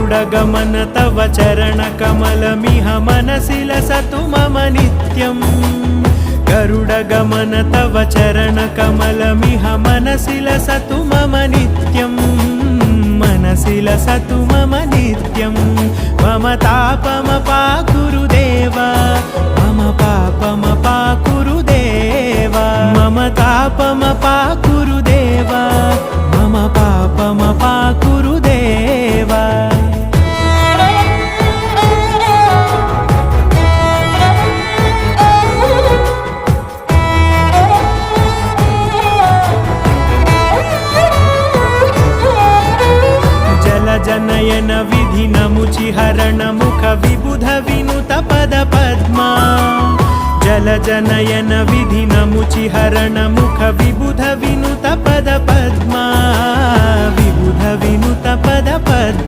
गरुडगमन तव चरणकमलमिह मनसि लसतु मम नित्यम् गरुडगमन तव चरणकमलमिह मनसि लसतु मम नित्यम् मनसि लसतु मम नित्यम् मम तापमपाकुरु देव मम पापमपाकुरु देव मम तापमपाकुरु देव मम पापमपाकुरु देव जनयन विधिनमुचिहरण मुख विबुध विनुत पद पद्मा जल जनयन विधिनमुचिहरण मुख विबुध विनुत पद पद्मा विबुध विनुत पद पद्मा